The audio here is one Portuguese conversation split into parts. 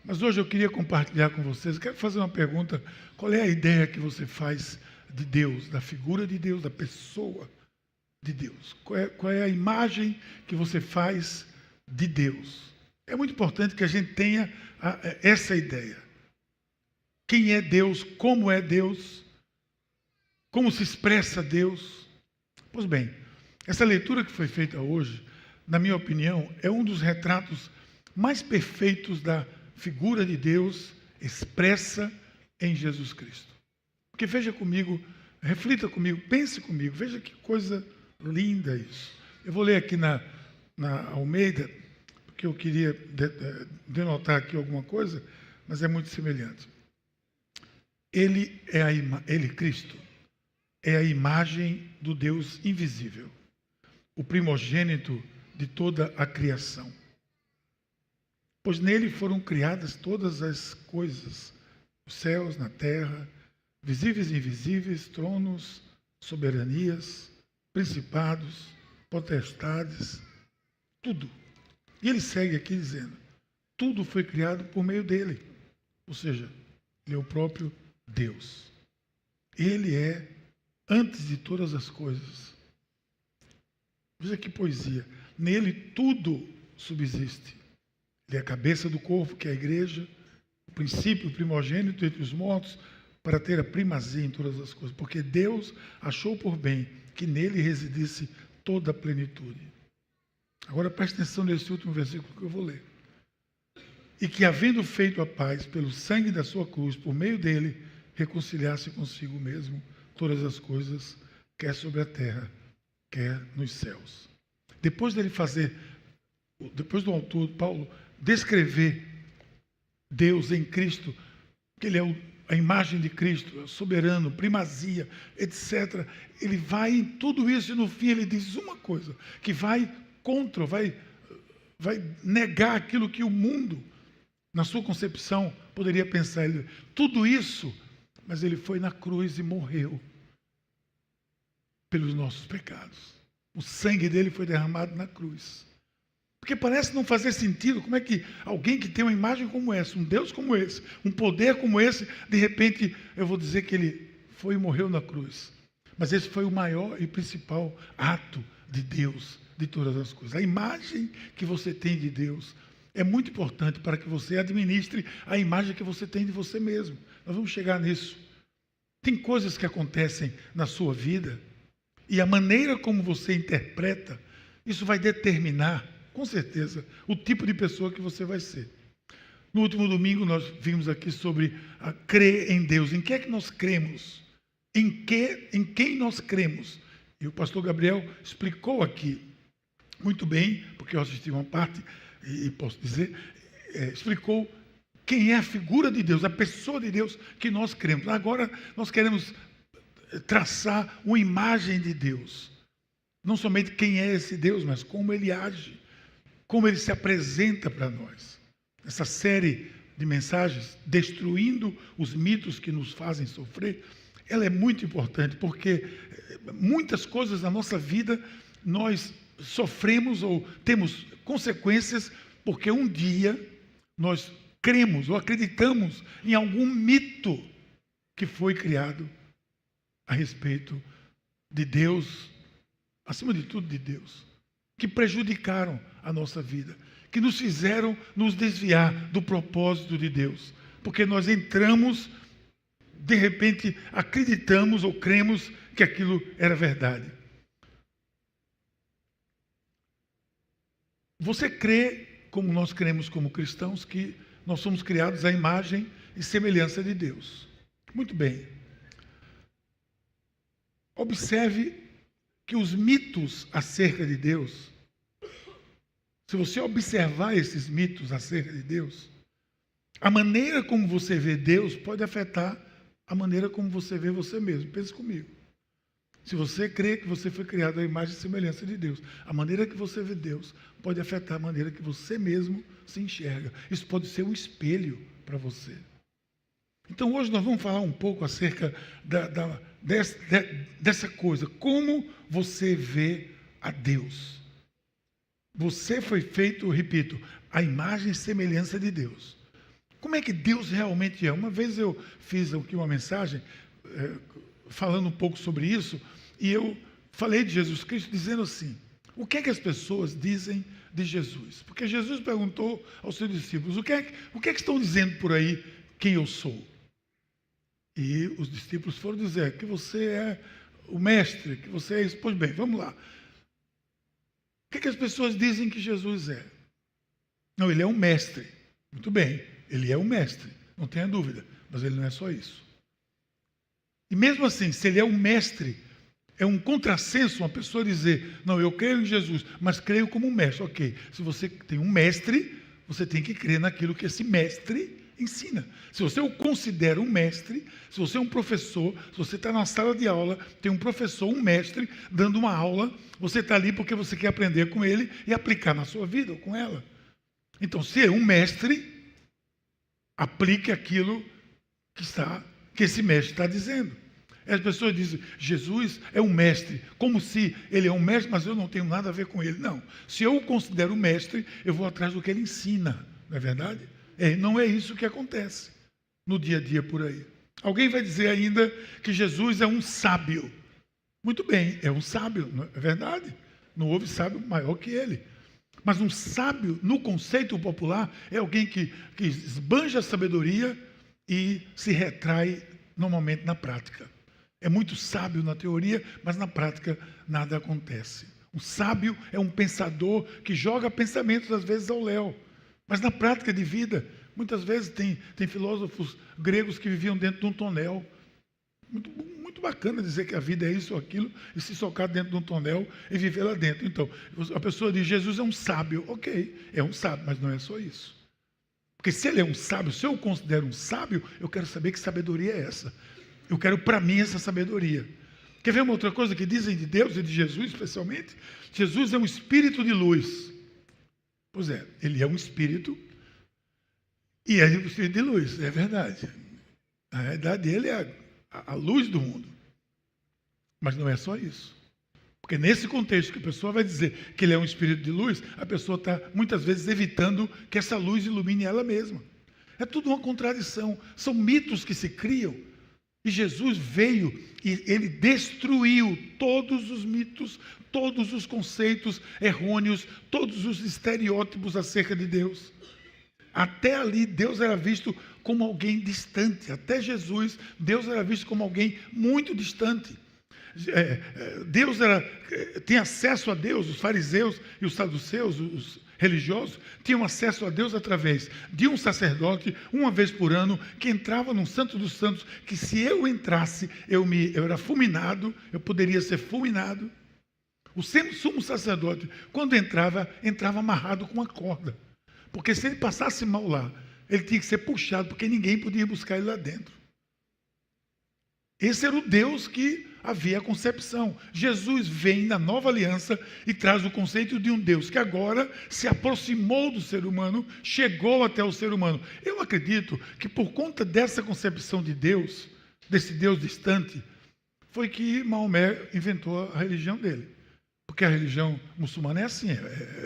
Mas hoje eu queria compartilhar com vocês, eu quero fazer uma pergunta: qual é a ideia que você faz de Deus, da figura de Deus, da pessoa de Deus? Qual é a imagem que você faz de Deus? É muito importante que a gente tenha essa ideia. Quem é Deus? Como é Deus? Como se expressa Deus? Pois bem, essa leitura que foi feita hoje, na minha opinião, é um dos retratos mais perfeitos da figura de Deus expressa em Jesus Cristo. Porque veja comigo, reflita comigo, pense comigo, veja que coisa linda isso. Eu vou ler aqui na Almeida, porque eu queria denotar aqui alguma coisa, mas é muito semelhante. Ele, Cristo, é a imagem do Deus invisível, o primogênito de toda a criação. Pois nele foram criadas todas as coisas, os céus, na terra, visíveis e invisíveis, tronos, soberanias, principados, potestades, tudo. E ele segue aqui dizendo, tudo foi criado por meio dele. Ou seja, ele é o próprio Deus. Ele é antes de todas as coisas. Veja que poesia. Nele tudo subsiste. Ele é a cabeça do corpo, que é a igreja, o princípio, o primogênito entre os mortos, para ter a primazia em todas as coisas. Porque Deus achou por bem que nele residisse toda a plenitude. Agora preste atenção nesse último versículo que eu vou ler. E que, havendo feito a paz pelo sangue da sua cruz, por meio dele, reconciliasse consigo mesmo todas as coisas, quer sobre a terra, quer nos céus. Depois do autor, Paulo, descrever Deus em Cristo, que ele é a imagem de Cristo, é soberano, primazia, etc. Ele vai em tudo isso e no fim ele diz uma coisa, que vai contra, vai negar aquilo que o mundo, na sua concepção, poderia pensar. Ele, tudo isso, mas ele foi na cruz e morreu pelos nossos pecados. O sangue dele foi derramado na cruz. Porque parece não fazer sentido. Como é que alguém que tem uma imagem como essa, um Deus como esse, um poder como esse, de repente eu vou dizer que ele foi e morreu na cruz. Mas esse foi o maior e principal ato de Deus de todas as coisas. A imagem que você tem de Deus é muito importante para que você administre a imagem que você tem de você mesmo. Nós vamos chegar nisso. Tem coisas que acontecem na sua vida e a maneira como você interpreta, isso vai determinar, com certeza, o tipo de pessoa que você vai ser. No último domingo nós vimos aqui sobre a crer em Deus. Em que é que nós cremos? Em quem nós cremos? E o pastor Gabriel explicou aqui muito bem, porque eu assisti uma parte e posso dizer, explicou quem é a figura de Deus, a pessoa de Deus que nós cremos. Agora nós queremos traçar uma imagem de Deus. Não somente quem é esse Deus, mas como ele age, como ele se apresenta para nós. Essa série de mensagens, Destruindo os Mitos que Nos Fazem Sofrer, ela é muito importante, porque muitas coisas na nossa vida nós sofremos ou temos consequências porque um dia nós cremos ou acreditamos em algum mito que foi criado a respeito de Deus, acima de tudo de Deus, que prejudicaram a nossa vida, que nos fizeram nos desviar do propósito de Deus, porque nós entramos, de repente acreditamos ou cremos que aquilo era verdade. Você crê, como nós cremos como cristãos, que nós somos criados à imagem e semelhança de Deus. Muito bem. Observe que os mitos acerca de Deus, se você observar esses mitos acerca de Deus, a maneira como você vê Deus pode afetar a maneira como você vê você mesmo. Pense comigo. Se você crê que você foi criado à imagem e semelhança de Deus, a maneira que você vê Deus pode afetar a maneira que você mesmo se enxerga. Isso pode ser um espelho para você. Então hoje nós vamos falar um pouco acerca dessa coisa, como você vê a Deus. Você foi feito, repito, à imagem e semelhança de Deus. Como é que Deus realmente é? Uma vez eu fiz aqui uma mensagem falando um pouco sobre isso, e eu falei de Jesus Cristo dizendo assim: o que é que as pessoas dizem de Jesus? Porque Jesus perguntou aos seus discípulos: o que é que estão dizendo por aí quem eu sou? E os discípulos foram dizer que você é o mestre, que você é isso. Pois bem, vamos lá. O que é que as pessoas dizem que Jesus é? Não, ele é um mestre. Muito bem, ele é um mestre, não tenha dúvida, mas ele não é só isso. E mesmo assim, se ele é um mestre, é um contrassenso uma pessoa dizer: não, eu creio em Jesus, mas creio como um mestre. Ok, se você tem um mestre, você tem que crer naquilo que esse mestre ensina. Se você o considera um mestre, se você é um professor, se você está na sala de aula, tem um professor, um mestre, dando uma aula, você está ali porque você quer aprender com ele e aplicar na sua vida ou com ela. Então, se é um mestre, aplique aquilo que esse mestre está dizendo. As pessoas dizem: Jesus é um mestre, como se ele é um mestre, mas eu não tenho nada a ver com ele. Não. Se eu o considero mestre, eu vou atrás do que ele ensina, não é verdade? Não é isso que acontece no dia a dia por aí. Alguém vai dizer ainda que Jesus é um sábio. Muito bem, é um sábio, não é verdade? Não houve sábio maior que ele. Mas um sábio, no conceito popular, é alguém que esbanja a sabedoria e se retrai normalmente na prática. É muito sábio na teoria, mas na prática nada acontece. Um sábio é um pensador que joga pensamentos às vezes ao léu. Mas na prática de vida, muitas vezes tem filósofos gregos que viviam dentro de um tonel. Muito bacana dizer que a vida é isso ou aquilo e se socar dentro de um tonel e viver lá dentro. Então, a pessoa diz: Jesus é um sábio. Ok, é um sábio, mas não é só isso. Porque se ele é um sábio, se eu o considero um sábio, eu quero saber que sabedoria é essa. Eu quero para mim essa sabedoria. Quer ver uma outra coisa que dizem de Deus e de Jesus especialmente? Jesus é um espírito de luz. Pois é, ele é um espírito e é um espírito de luz, é verdade. Na realidade, ele é a luz do mundo. Mas não é só isso. Porque nesse contexto que a pessoa vai dizer que ele é um espírito de luz, a pessoa está muitas vezes evitando que essa luz ilumine ela mesma. É tudo uma contradição. São mitos que se criam. E Jesus veio e ele destruiu todos os mitos, todos os conceitos errôneos, todos os estereótipos acerca de Deus. Até ali, Deus era visto como alguém distante. Até Jesus, Deus era visto como alguém muito distante. Deus tinha acesso a Deus, os fariseus e os saduceus, os religiosos, tinham acesso a Deus através de um sacerdote, uma vez por ano, que entrava num Santo dos Santos, que se eu entrasse, eu era fulminado, eu poderia ser fulminado. O sumo sacerdote, quando entrava amarrado com uma corda. Porque se ele passasse mal lá, ele tinha que ser puxado, porque ninguém podia buscar ele lá dentro. Esse era o Deus que havia a concepção. Jesus vem na nova aliança e traz o conceito de um Deus que agora se aproximou do ser humano, chegou até o ser humano. Eu acredito que por conta dessa concepção de Deus, desse Deus distante, foi que Maomé inventou a religião dele. Porque a religião muçulmana é assim,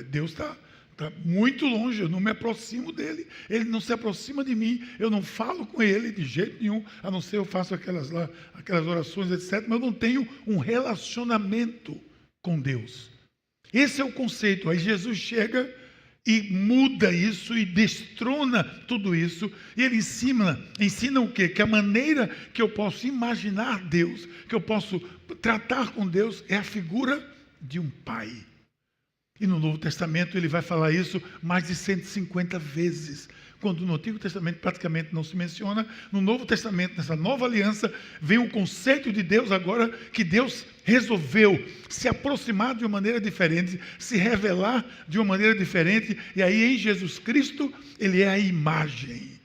Deus está muito longe, eu não me aproximo dele, ele não se aproxima de mim, eu não falo com ele de jeito nenhum, a não ser eu faço aquelas orações, etc., mas eu não tenho um relacionamento com Deus. Esse é o conceito. Aí Jesus chega e muda isso e destrona tudo isso, e ele ensina o quê? Que a maneira que eu posso imaginar Deus, que eu posso tratar com Deus, é a figura de um pai. E no Novo Testamento ele vai falar isso mais de 150 vezes. Quando no Antigo Testamento praticamente não se menciona, no Novo Testamento, nessa nova aliança, vem um conceito de Deus agora, que Deus resolveu se aproximar de uma maneira diferente, se revelar de uma maneira diferente, e aí em Jesus Cristo, ele é a imagem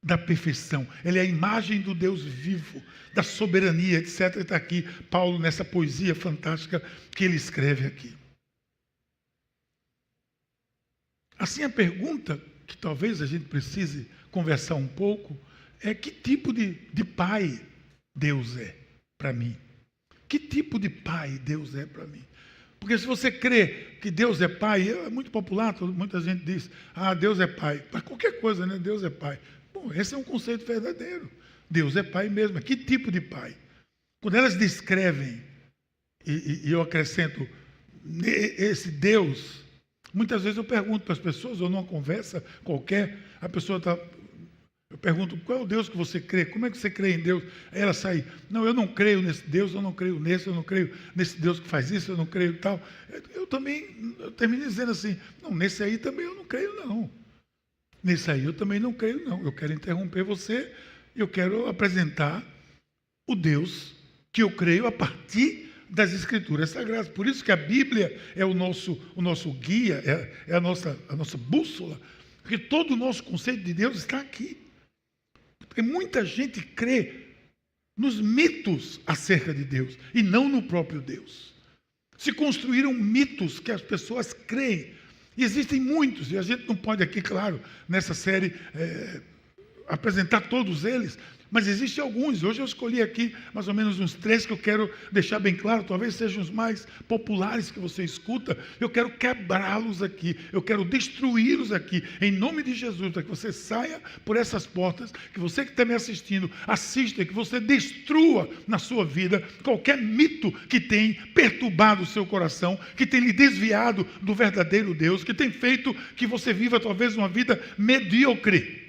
da perfeição, ele é a imagem do Deus vivo, da soberania, etc. Está aqui Paulo nessa poesia fantástica que ele escreve aqui. Assim, a pergunta que talvez a gente precise conversar um pouco é: que tipo de pai Deus é para mim? Que tipo de pai Deus é para mim? Porque se você crê que Deus é pai, é muito popular, muita gente diz: Deus é pai. Para qualquer coisa, né? Deus é pai. Não, esse é um conceito verdadeiro. Deus é Pai mesmo. Que tipo de Pai? Quando elas descrevem, e eu acrescento, esse Deus, muitas vezes eu pergunto para as pessoas, ou numa conversa qualquer, a pessoa está... Eu pergunto, qual é o Deus que você crê? Como é que você crê em Deus? Aí ela sai, não, eu não creio nesse Deus, eu não creio nesse, eu não creio nesse Deus que faz isso, eu não creio tal. Eu termino dizendo assim, não, nesse aí também eu não creio não. Nesse aí eu também não creio não. Eu quero interromper você, eu quero apresentar o Deus que eu creio a partir das Escrituras Sagradas. Por isso que a Bíblia é o nosso guia, é a nossa bússola, porque todo o nosso conceito de Deus está aqui. Porque muita gente crê nos mitos acerca de Deus e não no próprio Deus. Se construíram mitos que as pessoas creem. E existem muitos, e a gente não pode aqui, claro, nessa série, apresentar todos eles, mas existem alguns. Hoje eu escolhi aqui mais ou menos uns 3 que eu quero deixar bem claro, talvez sejam os mais populares que você escuta. Eu quero quebrá-los aqui, eu quero destruí-los aqui, em nome de Jesus, para que você saia por essas portas, que você que está me assistindo, assista, que você destrua na sua vida qualquer mito que tem perturbado o seu coração, que tem lhe desviado do verdadeiro Deus, que tem feito que você viva talvez uma vida medíocre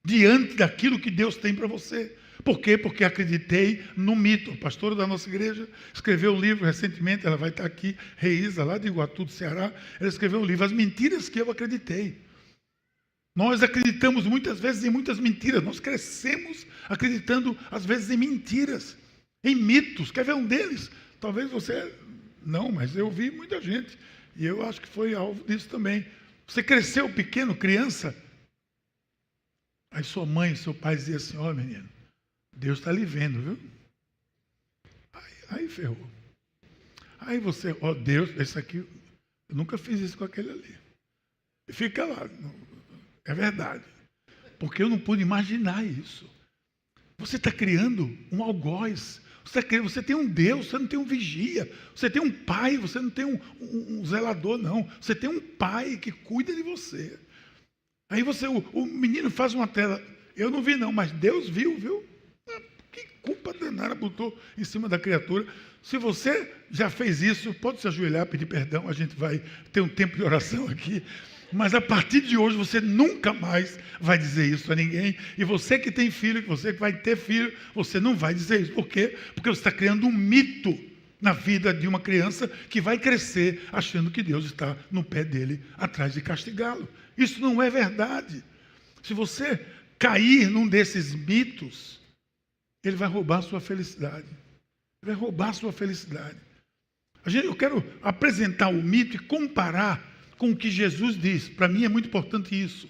diante daquilo que Deus tem para você. Por quê? Porque acreditei no mito. A pastora da nossa igreja escreveu um livro recentemente, ela vai estar aqui, Reisa, lá de Iguatu, do Ceará. Ela escreveu um livro, As Mentiras que Eu Acreditei. Nós acreditamos muitas vezes em muitas mentiras. Nós crescemos acreditando, às vezes, em mentiras, em mitos. Quer ver um deles? Talvez você... Não, mas eu vi muita gente. E eu acho que foi alvo disso também. Você cresceu pequeno, criança... Aí sua mãe, seu pai dizia assim, ó menino, Deus está lhe vendo, viu? Aí ferrou. Aí você, ó Deus, esse aqui, eu nunca fiz isso com aquele ali. Fica lá, é verdade. Porque eu não pude imaginar isso. Você está criando um algoz. Você tem um Deus, você não tem um vigia. Você tem um pai, você não tem um zelador, não. Você tem um pai que cuida de você. Aí o menino faz uma tela, eu não vi não, mas Deus viu? Que culpa danada botou em cima da criatura. Se você já fez isso, pode se ajoelhar, pedir perdão, a gente vai ter um tempo de oração aqui. Mas a partir de hoje você nunca mais vai dizer isso a ninguém. E você que tem filho, você que vai ter filho, você não vai dizer isso. Por quê? Porque você está criando um mito na vida de uma criança que vai crescer achando que Deus está no pé dele, atrás de castigá-lo. Isso não é verdade. Se você cair num desses mitos, ele vai roubar a sua felicidade. Ele vai roubar a sua felicidade. Eu quero apresentar o mito e comparar com o que Jesus diz. Para mim é muito importante isso.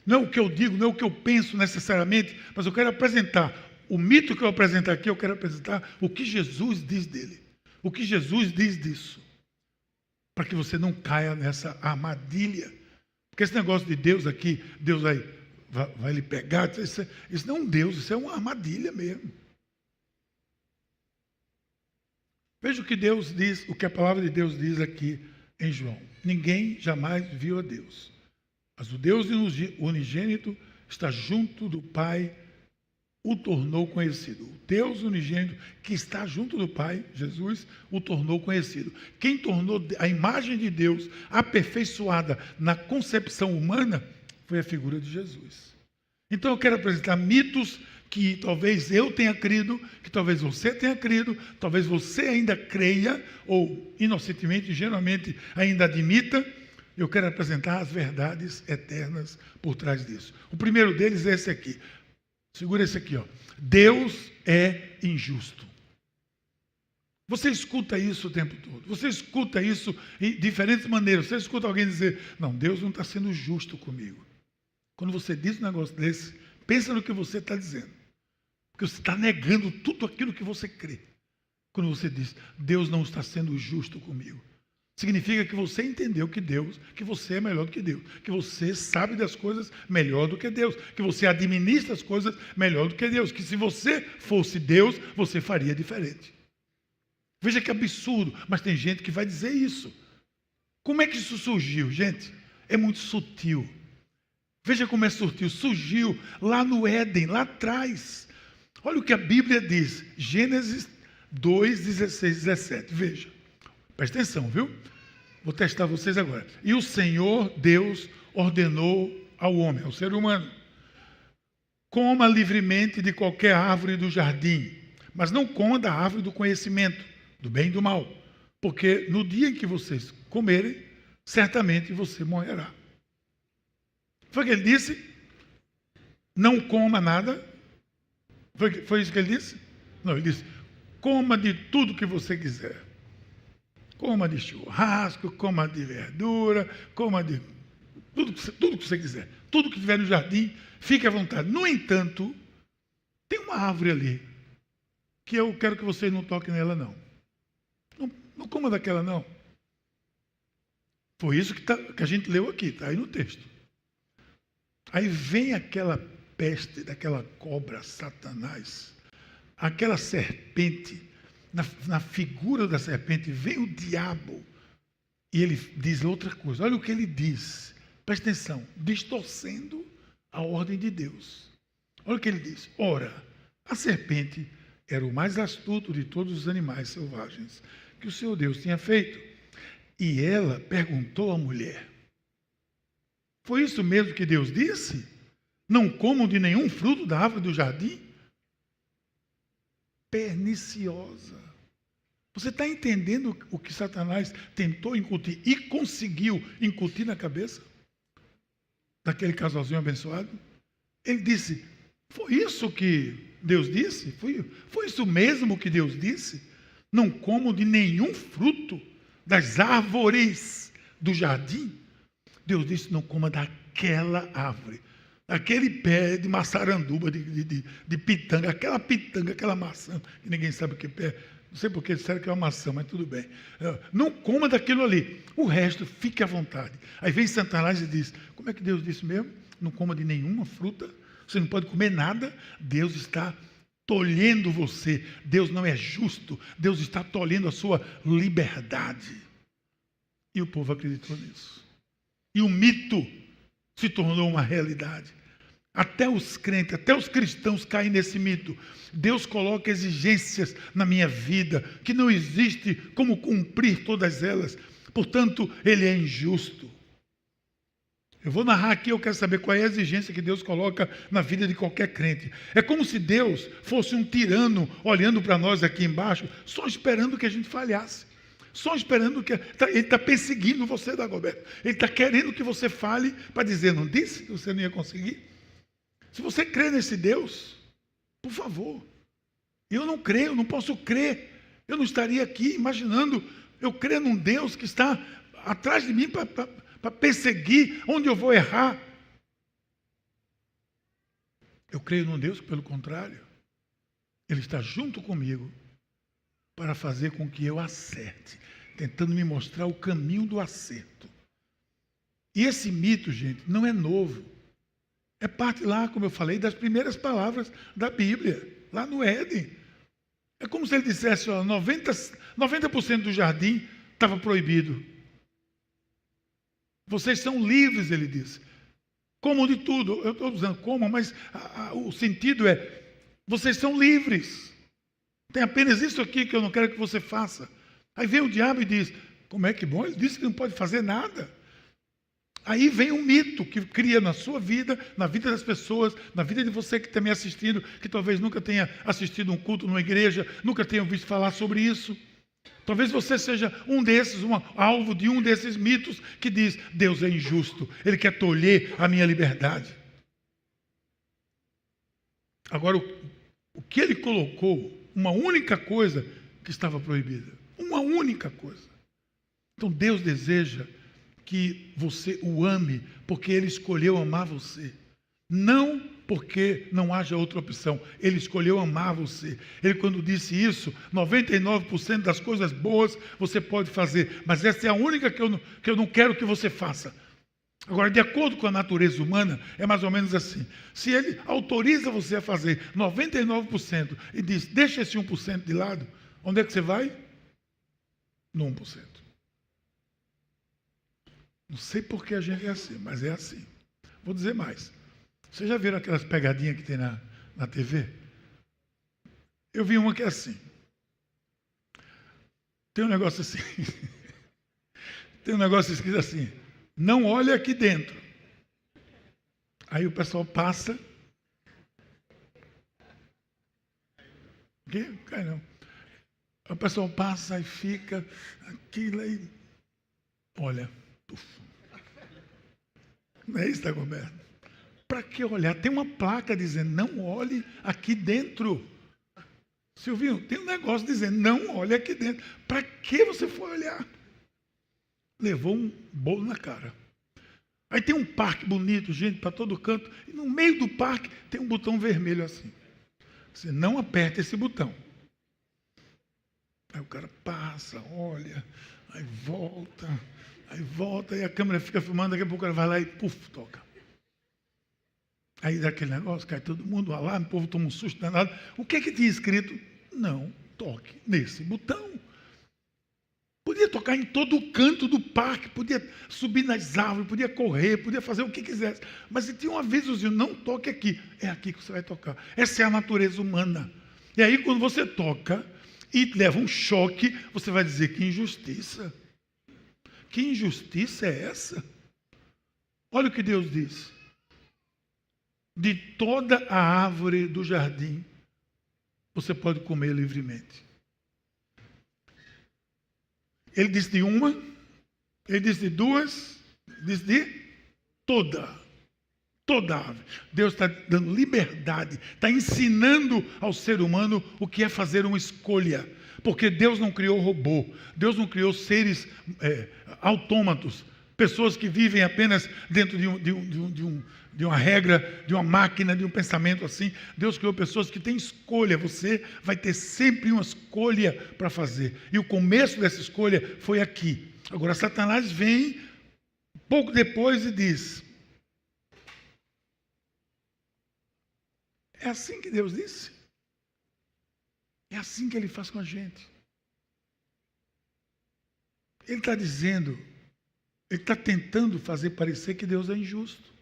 Não é o que eu digo, não é o que eu penso necessariamente, mas eu quero apresentar o mito que eu apresento aqui, eu quero apresentar o que Jesus diz dele. O que Jesus diz disso. Para que você não caia nessa armadilha. Porque esse negócio de Deus aqui, Deus vai lhe pegar, isso não é um Deus, isso é uma armadilha mesmo. Veja o que Deus diz, o que a palavra de Deus diz aqui em João. Ninguém jamais viu a Deus. Mas o Deus unigênito está junto do Pai, o tornou conhecido. O Deus unigênito que está junto do Pai, Jesus, o tornou conhecido. Quem tornou a imagem de Deus aperfeiçoada na concepção humana foi a figura de Jesus. Então eu quero apresentar mitos que talvez eu tenha crido, que talvez você tenha crido, talvez você ainda creia, ou inocentemente, ingenuamente ainda admita. Eu quero apresentar as verdades eternas por trás disso. O primeiro deles é esse aqui. Segura esse aqui, ó. Deus é injusto. Você escuta isso o tempo todo. Você escuta isso de diferentes maneiras. Você escuta alguém dizer, não, Deus não está sendo justo comigo. Quando você diz um negócio desse, pensa no que você está dizendo. Porque você está negando tudo aquilo que você crê. Quando você diz, Deus não está sendo justo comigo. Significa que você entendeu que você é melhor do que Deus, que você sabe das coisas melhor do que Deus, que você administra as coisas melhor do que Deus, que se você fosse Deus, você faria diferente. Veja que absurdo, mas tem gente que vai dizer isso. Como é que isso surgiu, gente? É muito sutil. Veja como surgiu lá no Éden, lá atrás. Olha o que a Bíblia diz, Gênesis 2, 16, 17. Veja, presta atenção, viu? Vou testar vocês agora. E o Senhor Deus ordenou ao homem, ao ser humano: coma livremente de qualquer árvore do jardim, mas não coma da árvore do conhecimento, do bem e do mal, porque no dia em que vocês comerem, certamente você morrerá. Foi o que ele disse? Não coma nada. Foi isso que ele disse? Não, ele disse: coma de tudo que você quiser. Coma de churrasco, coma de verdura, coma de tudo que você quiser. Tudo que tiver no jardim, fique à vontade. No entanto, tem uma árvore ali, que eu quero que vocês não toquem nela, não. Não coma daquela, não. Foi isso que a gente leu aqui, está aí no texto. Aí vem aquela peste daquela cobra, Satanás, aquela serpente, na figura da serpente, vem o diabo, e ele diz outra coisa. Olha o que ele diz, presta atenção, distorcendo a ordem de Deus. Olha o que ele diz: ora, a serpente era o mais astuto de todos os animais selvagens que o Senhor Deus tinha feito. E ela perguntou à mulher: foi isso mesmo que Deus disse? Não comam de nenhum fruto da árvore do jardim? Perniciosa. Você está entendendo o que Satanás tentou incutir e conseguiu incutir na cabeça daquele casalzinho abençoado? Ele disse: foi isso que Deus disse? Foi isso mesmo que Deus disse? Não comam de nenhum fruto das árvores do jardim? Deus disse: não coma daquela árvore, daquele pé de maçaranduba, de pitanga, aquela maçã, que ninguém sabe o que é. Não sei porque disseram que é uma maçã, mas tudo bem. Não coma daquilo ali. O resto, fique à vontade. Aí vem Satanás e diz: como é que Deus disse mesmo? Não coma de nenhuma fruta. Você não pode comer nada. Deus está tolhendo você. Deus não é justo. Deus está tolhendo a sua liberdade. E o povo acreditou nisso. E o mito se tornou uma realidade. Até os crentes, até os cristãos caem nesse mito. Deus coloca exigências na minha vida que não existe como cumprir todas elas. Portanto, Ele é injusto. Eu vou narrar aqui, eu quero saber qual é a exigência que Deus coloca na vida de qualquer crente. É como se Deus fosse um tirano olhando para nós aqui embaixo, só esperando que a gente falhasse. Só esperando que... Ele está perseguindo você, Dagoberto. Ele está querendo que você fale para dizer: não disse que você não ia conseguir? Se você crê nesse Deus, por favor. Eu não creio, eu não posso crer. Eu não estaria aqui imaginando. Eu creio num Deus que está atrás de mim para perseguir onde eu vou errar. Eu creio num Deus que, pelo contrário, Ele está junto comigo para fazer com que eu acerte, tentando me mostrar o caminho do acerto. E esse mito, gente, não é novo. É parte lá, como eu falei, das primeiras palavras da Bíblia, lá no Éden. É como se ele dissesse: ó, 90% do jardim estava proibido. Vocês são livres, ele disse. Comam de tudo. Eu estou usando comam, mas o sentido é: vocês são livres. Tem apenas isso aqui que eu não quero que você faça. Aí vem o diabo e diz: como é que bom? Ele disse que não pode fazer nada. Aí vem um mito que cria na sua vida, na vida das pessoas, na vida de você que está me assistindo, que talvez nunca tenha assistido um culto numa igreja, nunca tenha ouvido falar sobre isso. Talvez você seja um desses, alvo de um desses mitos que diz: Deus é injusto, Ele quer tolher a minha liberdade. Agora, o que Ele colocou, uma única coisa que estava proibida. Uma única coisa. Então Deus deseja que você o ame, porque Ele escolheu amar você. Não porque não haja outra opção. Ele escolheu amar você. Ele, quando disse isso, 99% das coisas boas você pode fazer, mas essa é a única que eu não quero que você faça. Agora, de acordo com a natureza humana, é mais ou menos assim. Se Ele autoriza você a fazer 99% e diz: deixa esse 1% de lado, onde é que você vai? No 1%. Não sei por que a gente é assim, mas é assim. Vou dizer mais. Vocês já viram aquelas pegadinhas que tem na TV? Eu vi uma que é assim. Tem um negócio assim. Tem um negócio escrito assim: não olhe aqui dentro. Aí o pessoal passa. O quê? Cai não. O pessoal passa e fica aquilo aí. Olha. Não é isso, Dagoberto? Para que olhar? Tem uma placa dizendo: não olhe aqui dentro. Silvinho, tem um negócio dizendo: não olhe aqui dentro. Para que você foi olhar? Levou um bolo na cara. Aí tem um parque bonito, gente, para todo canto. E no meio do parque tem um botão vermelho assim. Você não aperta esse botão. Aí o cara passa, olha, aí volta, e a câmera fica filmando, daqui a pouco o cara vai lá e puf, toca. Aí dá aquele negócio, cai todo mundo, o alarme, o povo toma um susto danado. O que tinha escrito? Não toque nesse botão. Podia tocar em todo o canto do parque, podia subir nas árvores, podia correr, podia fazer o que quisesse. Mas tinha um avisozinho: não toque aqui. É aqui que você vai tocar. Essa é a natureza humana. E aí quando você toca e leva um choque, você vai dizer: que injustiça. Que injustiça é essa? Olha o que Deus diz: de toda a árvore do jardim você pode comer livremente. Ele disse de uma, ele disse de duas, disse de toda a árvore. Deus está dando liberdade, está ensinando ao ser humano o que é fazer uma escolha. Porque Deus não criou robô, Deus não criou seres autômatos, pessoas que vivem apenas dentro de uma regra, de uma máquina, de um pensamento assim. Deus criou pessoas que têm escolha. Você vai ter sempre uma escolha para fazer. E o começo dessa escolha foi aqui. Agora Satanás vem pouco depois e diz: é assim que Deus disse? É assim que Ele faz com a gente. Ele está dizendo, Ele está tentando fazer parecer que Deus é injusto.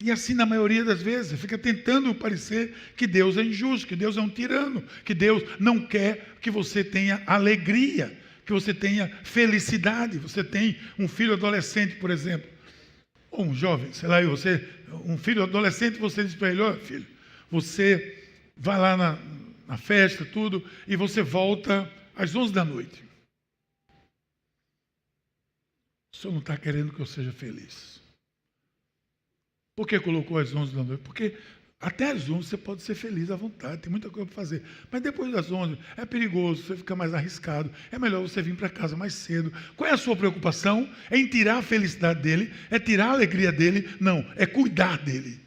E assim, na maioria das vezes, fica tentando parecer que Deus é injusto, que Deus é um tirano, que Deus não quer que você tenha alegria, que você tenha felicidade. Você tem um filho adolescente, por exemplo, ou um jovem, sei lá, um filho adolescente, você diz para ele: olha, filho, você vai lá na festa, tudo, e você volta às 11 da noite. O senhor não está querendo que eu seja feliz. Por que colocou às 11 da noite? Porque até às 11 você pode ser feliz à vontade, tem muita coisa para fazer. Mas depois das 11 é perigoso, você fica mais arriscado. É melhor você vir para casa mais cedo. Qual é a sua preocupação? É em tirar a felicidade dele? É tirar a alegria dele? Não, é cuidar dele.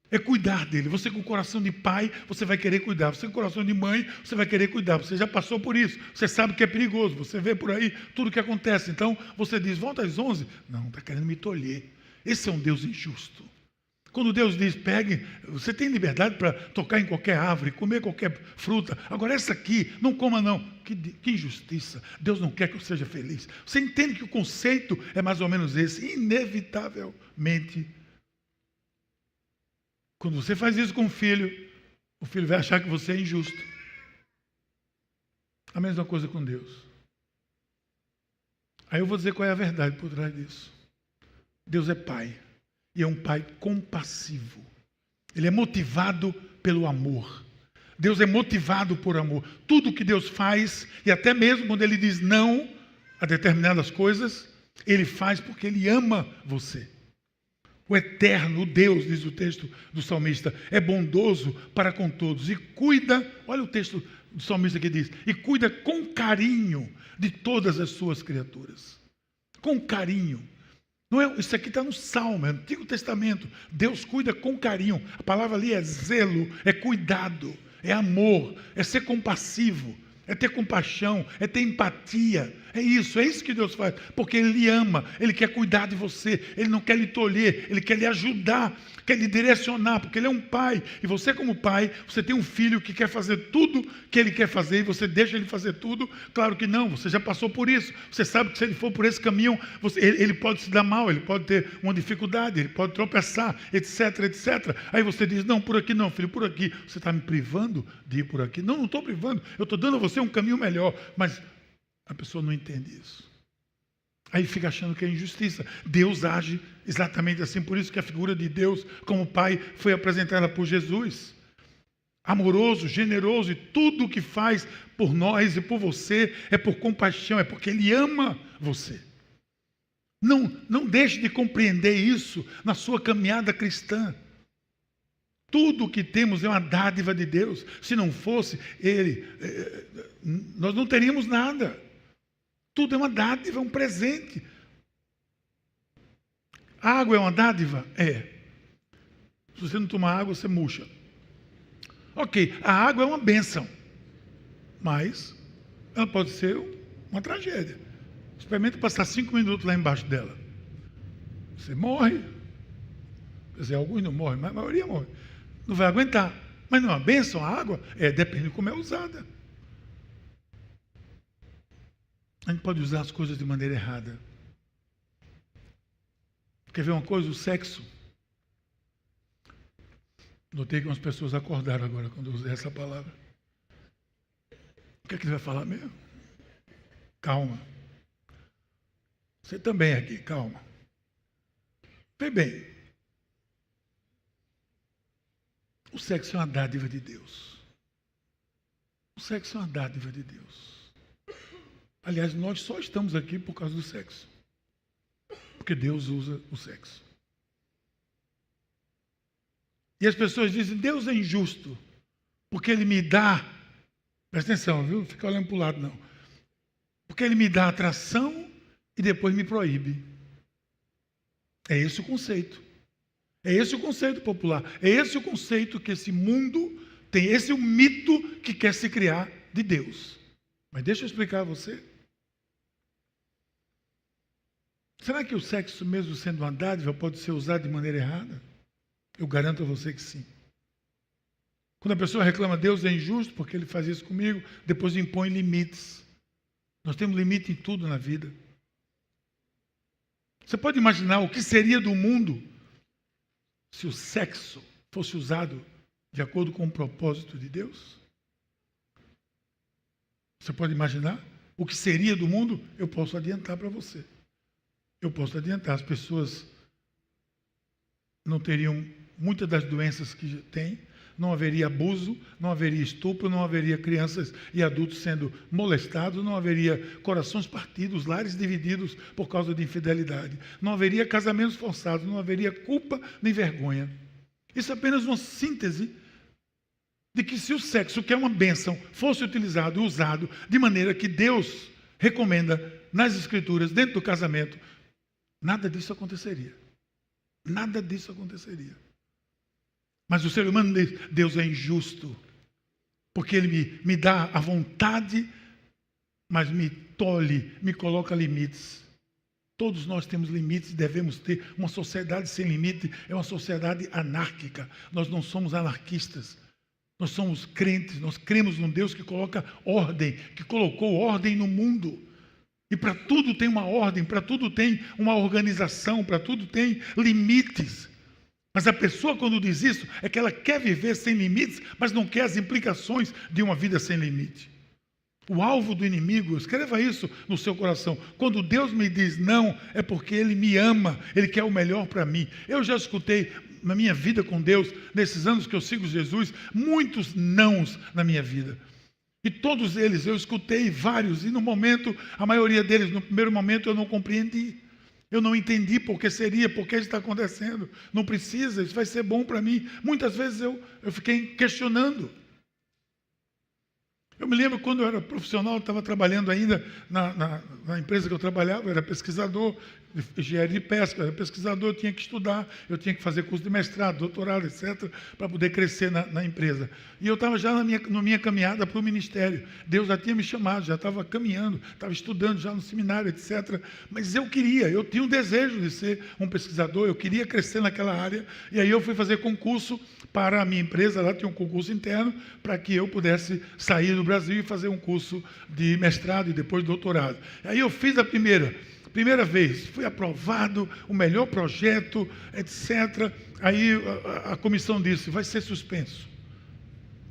É cuidar dele. Você com o coração de pai, você vai querer cuidar. Você com o coração de mãe, você vai querer cuidar. Você já passou por isso. Você sabe que é perigoso. Você vê por aí tudo o que acontece. Então, você diz: volta às 11. Não, está querendo me tolher. Esse é um Deus injusto. Quando Deus diz: pegue, você tem liberdade para tocar em qualquer árvore, comer qualquer fruta. Agora essa aqui, não coma não. Que injustiça. Deus não quer que eu seja feliz. Você entende que o conceito é mais ou menos esse. Inevitavelmente, quando você faz isso com o filho vai achar que você é injusto. A mesma coisa com Deus. Aí eu vou dizer qual é a verdade por trás disso. Deus é pai. E é um pai compassivo. Ele é motivado pelo amor. Deus é motivado por amor. Tudo que Deus faz, e até mesmo quando Ele diz não a determinadas coisas, Ele faz porque Ele ama você. O eterno, o Deus, diz o texto do salmista, é bondoso para com todos e cuida, olha o texto do salmista que diz, e cuida com carinho de todas as suas criaturas. Com carinho. Não é, isso aqui está no Salmo, é no Antigo Testamento. Deus cuida com carinho. A palavra ali é zelo, é cuidado, é amor, é ser compassivo, é ter compaixão, é ter empatia, É isso que Deus faz, porque Ele lhe ama, Ele quer cuidar de você, Ele não quer lhe tolher, Ele quer lhe ajudar, quer lhe direcionar, porque Ele é um pai, e você como pai, você tem um filho que quer fazer tudo que ele quer fazer, e você deixa ele fazer tudo. Claro que não, você já passou por isso, você sabe que se ele for por esse caminho, ele pode se dar mal, ele pode ter uma dificuldade, ele pode tropeçar, etc, etc. Aí você diz, não, por aqui não, filho, por aqui. Você está me privando de ir por aqui? Não, não estou privando, eu estou dando a você um caminho melhor, mas a pessoa não entende isso. Aí fica achando que é injustiça. Deus age exatamente assim, por isso que a figura de Deus como Pai foi apresentada por Jesus. Amoroso, generoso, e tudo o que faz por nós e por você é por compaixão, é porque Ele ama você. Não deixe de compreender isso na sua caminhada cristã. Tudo o que temos é uma dádiva de Deus. Se não fosse Ele, nós não teríamos nada. Tudo é uma dádiva, é um presente. A água é uma dádiva? É. Se você não tomar água, você murcha. Ok, a água é uma bênção, mas ela pode ser uma tragédia. Experimente passar 5 minutos lá embaixo dela. Você morre. Quer dizer, alguns não morrem, mas a maioria morre. Não vai aguentar. Mas não é uma bênção a água? Depende de como é usada. A gente pode usar as coisas de maneira errada. Quer ver uma coisa? O sexo. Notei que umas pessoas acordaram agora quando eu usei essa palavra. O que é que ele vai falar mesmo? Calma. Você também aqui, calma. Vê bem. O sexo é uma dádiva de Deus. O sexo é uma dádiva de Deus. Aliás, nós só estamos aqui por causa do sexo. Porque Deus usa o sexo. E as pessoas dizem, Deus é injusto, porque Ele me dá, presta atenção, viu? Não fica olhando para o lado, não. Porque Ele me dá atração e depois me proíbe. É esse o conceito. É esse o conceito popular. É esse o conceito que esse mundo tem. Esse é o mito que quer se criar de Deus. Mas deixa eu explicar a você. Será que o sexo, mesmo sendo uma dádiva, pode ser usado de maneira errada? Eu garanto a você que sim. Quando a pessoa reclama, Deus é injusto porque Ele faz isso comigo, depois impõe limites. Nós temos limite em tudo na vida. Você pode imaginar o que seria do mundo se o sexo fosse usado de acordo com o propósito de Deus? Você pode imaginar o que seria do mundo? Eu posso adiantar para você. Eu posso adiantar, as pessoas não teriam muitas das doenças que têm, não haveria abuso, não haveria estupro, não haveria crianças e adultos sendo molestados, não haveria corações partidos, lares divididos por causa de infidelidade, não haveria casamentos forçados, não haveria culpa nem vergonha. Isso é apenas uma síntese de que se o sexo, que é uma bênção, fosse utilizado e usado de maneira que Deus recomenda nas Escrituras, dentro do casamento, nada disso aconteceria. Nada disso aconteceria. Mas o ser humano diz, Deus é injusto, porque Ele me dá a vontade, mas me tolhe, me coloca limites. Todos nós temos limites e devemos ter. Uma sociedade sem limite é uma sociedade anárquica. Nós não somos anarquistas. Nós somos crentes, nós cremos num Deus que coloca ordem, que colocou ordem no mundo. E para tudo tem uma ordem, para tudo tem uma organização, para tudo tem limites. Mas a pessoa, quando diz isso, é que ela quer viver sem limites, mas não quer as implicações de uma vida sem limite. O alvo do inimigo, escreva isso no seu coração. Quando Deus me diz não, é porque Ele me ama, Ele quer o melhor para mim. Eu já escutei na minha vida com Deus, nesses anos que eu sigo Jesus, muitos nãos na minha vida. E todos eles, eu escutei vários, e no momento, a maioria deles, no primeiro momento, eu não compreendi. Eu não entendi por que seria, por que isso está acontecendo. Não precisa, isso vai ser bom para mim. Muitas vezes eu fiquei questionando. Eu me lembro quando eu era profissional, eu estava trabalhando ainda na empresa que eu trabalhava, eu era pesquisador, de engenharia de pesca, eu era pesquisador, eu tinha que estudar, eu tinha que fazer curso de mestrado, doutorado, etc., para poder crescer na empresa. E eu estava já na minha caminhada para o ministério. Deus já tinha me chamado, já estava caminhando, estava estudando já no seminário, etc. Mas eu tinha um desejo de ser um pesquisador, eu queria crescer naquela área, e aí eu fui fazer concurso para a minha empresa, lá tinha um concurso interno, para que eu pudesse sair do Brasil e fazer um curso de mestrado e depois doutorado. Aí eu fiz a primeira vez, fui aprovado, o melhor projeto, etc. Aí a comissão disse, vai ser suspenso.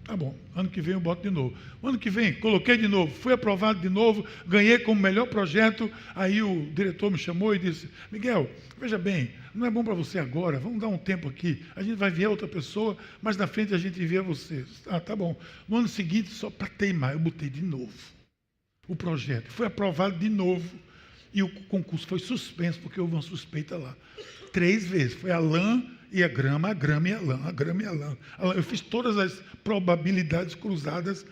Tá bom, ano que vem eu boto de novo. O ano que vem, coloquei de novo, fui aprovado de novo, ganhei como melhor projeto. Aí o diretor me chamou e disse, Miguel, veja bem, não é bom para você agora, vamos dar um tempo aqui. A gente vai ver outra pessoa, mas na frente a gente vê você. Ah, tá bom. No ano seguinte, só para teimar, eu botei de novo o projeto. Foi aprovado de novo. E o concurso foi suspenso, porque houve uma suspeita lá. 3 vezes. Foi a lã e a grama e a lã, a grama e a lã. Eu fiz todas as probabilidades cruzadas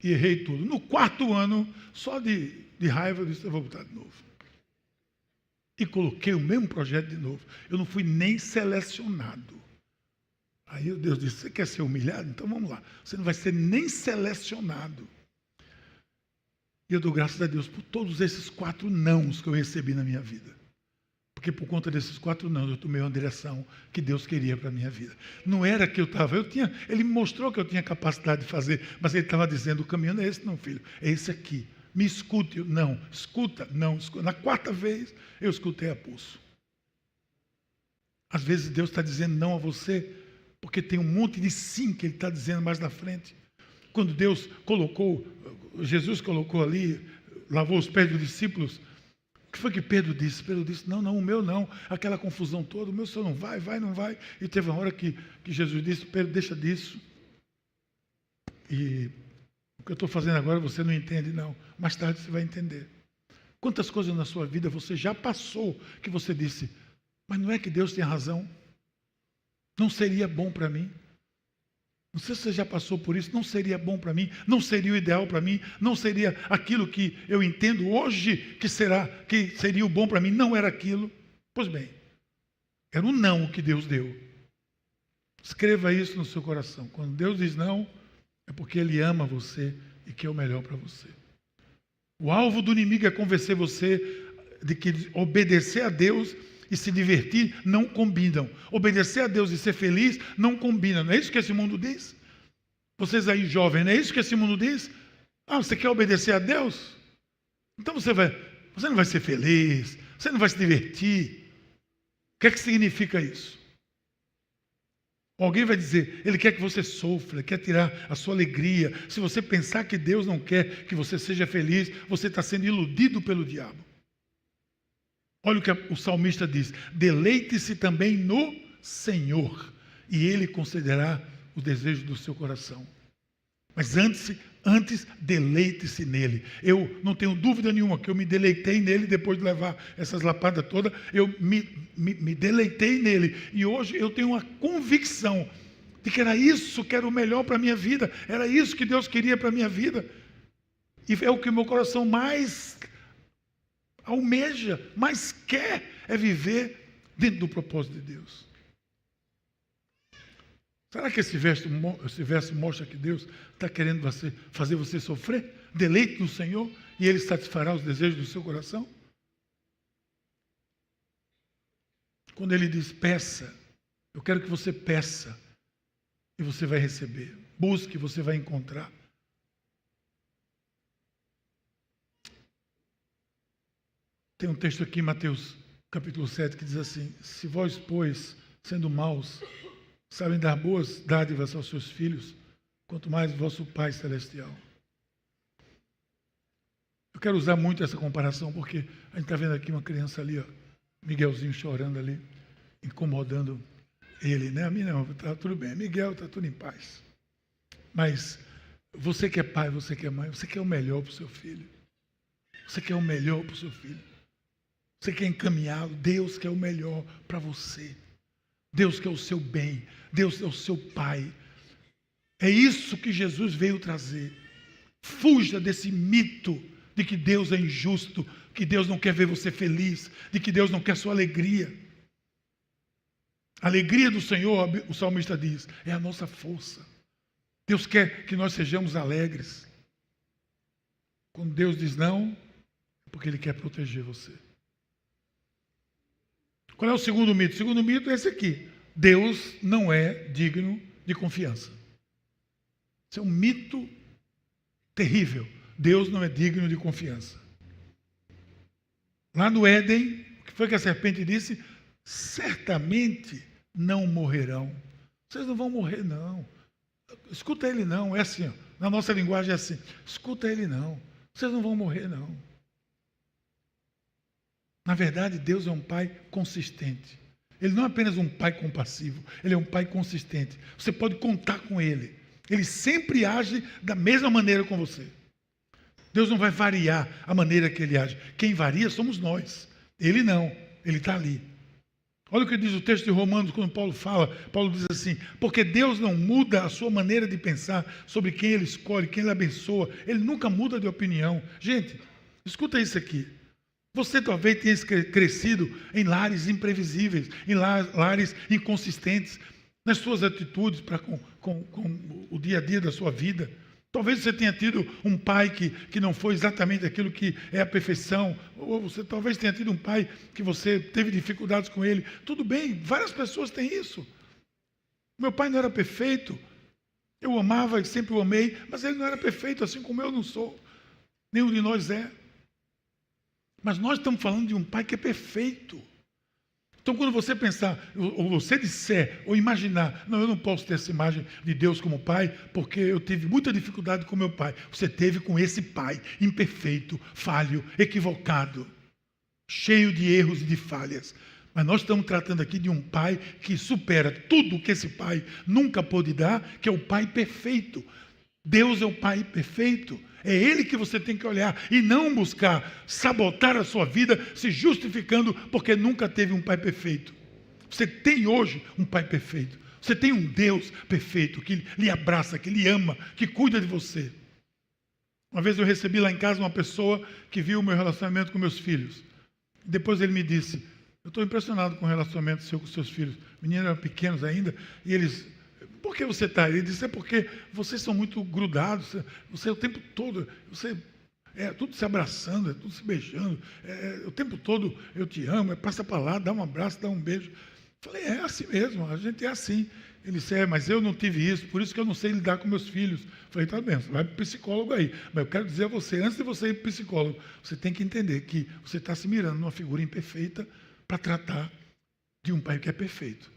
e errei tudo. No 4º ano, só de raiva, eu disse, eu vou botar de novo. E coloquei o mesmo projeto de novo. Eu não fui nem selecionado. Aí Deus disse, você quer ser humilhado? Então vamos lá. Você não vai ser nem selecionado. E eu dou graças a Deus por todos esses 4 nãos que eu recebi na minha vida. Porque por conta desses 4 nãos eu tomei uma direção que Deus queria para a minha vida. Não era que eu estava, Ele me mostrou que eu tinha capacidade de fazer, mas Ele estava dizendo, o caminho não é esse não, filho, é esse aqui. Me escute, não, escuta, não, escuta. Na 4ª vez eu escutei a pulso. Às vezes Deus está dizendo não a você, porque tem um monte de sim que Ele está dizendo mais na frente. Quando Jesus colocou ali, lavou os pés dos discípulos, o que foi que Pedro disse? Pedro disse, não, o meu não, aquela confusão toda, o meu senhor não vai, não vai. E teve uma hora que Jesus disse, Pedro, deixa disso. E o que eu estou fazendo agora você não entende, não. Mais tarde você vai entender. Quantas coisas na sua vida você já passou que você disse, mas não é que Deus tem razão? Não seria bom para mim? Não sei se você já passou por isso, não seria bom para mim, não seria o ideal para mim, não seria aquilo que eu entendo hoje que seria o bom para mim, não era aquilo. Pois bem, era um não que Deus deu. Escreva isso no seu coração. Quando Deus diz não, é porque Ele ama você e quer o melhor para você. O alvo do inimigo é convencer você de que obedecer a Deus e se divertir não combinam. Obedecer a Deus e ser feliz não combinam. Não é isso que esse mundo diz? Vocês aí jovens, não é isso que esse mundo diz? Ah, você quer obedecer a Deus? Então você não vai ser feliz, você não vai se divertir. O que é que significa isso? Alguém vai dizer, ele quer que você sofra, ele quer tirar a sua alegria. Se você pensar que Deus não quer que você seja feliz, você está sendo iludido pelo diabo. Olha o que o salmista diz, deleite-se também no Senhor, e Ele concederá o desejo do seu coração. Mas antes deleite-se nele. Eu não tenho dúvida nenhuma que eu me deleitei nele depois de levar essas lapadas todas, eu me deleitei nele. E hoje eu tenho uma convicção de que era isso que era o melhor para a minha vida, era isso que Deus queria para a minha vida. E é o que o meu coração mais almeja, mais quer, é viver dentro do propósito de Deus. Será que esse verso mostra que Deus está querendo fazer você sofrer? Deleite no Senhor e Ele satisfará os desejos do seu coração? Quando Ele diz peça, eu quero que você peça e você vai receber. Busque, você vai encontrar. Tem um texto aqui em Mateus capítulo 7 que diz assim, se vós, pois, sendo maus, sabem dar boas dádivas aos seus filhos, quanto mais vosso Pai Celestial. Eu quero usar muito essa comparação, porque a gente está vendo aqui uma criança ali, ó, Miguelzinho chorando ali, incomodando ele, né? A mim não, está tudo bem, Miguel está tudo em paz. Mas você que é pai, você que é mãe, você quer o melhor para o seu filho. Você quer o melhor para o seu filho. Você quer encaminhá-lo, Deus quer o melhor para você. Deus quer o seu bem, Deus é o seu Pai. É isso que Jesus veio trazer. Fuja desse mito de que Deus é injusto, que Deus não quer ver você feliz, de que Deus não quer sua alegria. A alegria do Senhor, o salmista diz, é a nossa força. Deus quer que nós sejamos alegres. Quando Deus diz não, é porque Ele quer proteger você. Qual é o segundo mito? O segundo mito é esse aqui. Deus não é digno de confiança. Isso é um mito terrível. Deus não é digno de confiança. Lá no Éden, o que foi que a serpente disse? Certamente não morrerão. Vocês não vão morrer, não. Escuta ele, não. É assim, ó. Na nossa linguagem é assim. Escuta ele, não. Vocês não vão morrer, não. Na verdade, Deus é um pai consistente. Ele não é apenas um pai compassivo, ele é um pai consistente. Você pode contar com ele. Ele sempre age da mesma maneira com você. Deus não vai variar a maneira que ele age. Quem varia somos nós. Ele não, ele está ali. Olha o que diz o texto de Romanos, quando Paulo fala. Paulo diz assim, porque Deus não muda a sua maneira de pensar sobre quem Ele escolhe, quem Ele abençoa. Ele nunca muda de opinião. Gente, escuta isso aqui. Você talvez tenha crescido em lares imprevisíveis, em lares inconsistentes, nas suas atitudes para com o dia a dia da sua vida. Talvez você tenha tido um pai que não foi exatamente aquilo que é a perfeição, ou você talvez tenha tido um pai que você teve dificuldades com ele. Tudo bem, várias pessoas têm isso. Meu pai não era perfeito, eu o amava e sempre o amei, mas ele não era perfeito, assim como eu não sou. Nenhum de nós é. Mas nós estamos falando de um pai que é perfeito. Então, quando você pensar, ou você disser, ou imaginar, não, eu não posso ter essa imagem de Deus como pai, porque eu tive muita dificuldade com meu pai. Você teve com esse pai, imperfeito, falho, equivocado, cheio de erros e de falhas. Mas nós estamos tratando aqui de um pai que supera tudo que esse pai nunca pôde dar, que é o pai perfeito. Deus é o pai perfeito. É Ele que você tem que olhar e não buscar sabotar a sua vida se justificando porque nunca teve um pai perfeito. Você tem hoje um pai perfeito. Você tem um Deus perfeito que lhe abraça, que lhe ama, que cuida de você. Uma vez eu recebi lá em casa uma pessoa que viu o meu relacionamento com meus filhos. Depois ele me disse, eu estou impressionado com o relacionamento seu com seus filhos. Os meninos eram pequenos ainda e eles... Por que você está aí? Ele disse, é porque vocês são muito grudados, você o tempo todo, você é tudo se abraçando, é tudo se beijando, o tempo todo eu te amo, passa para lá, dá um abraço, dá um beijo. Falei, é assim mesmo, a gente é assim. Ele disse, mas eu não tive isso, por isso que eu não sei lidar com meus filhos. Falei, tá bem, você vai para o psicólogo aí. Mas eu quero dizer a você, antes de você ir para o psicólogo, você tem que entender que você está se mirando numa figura imperfeita para tratar de um pai que é perfeito.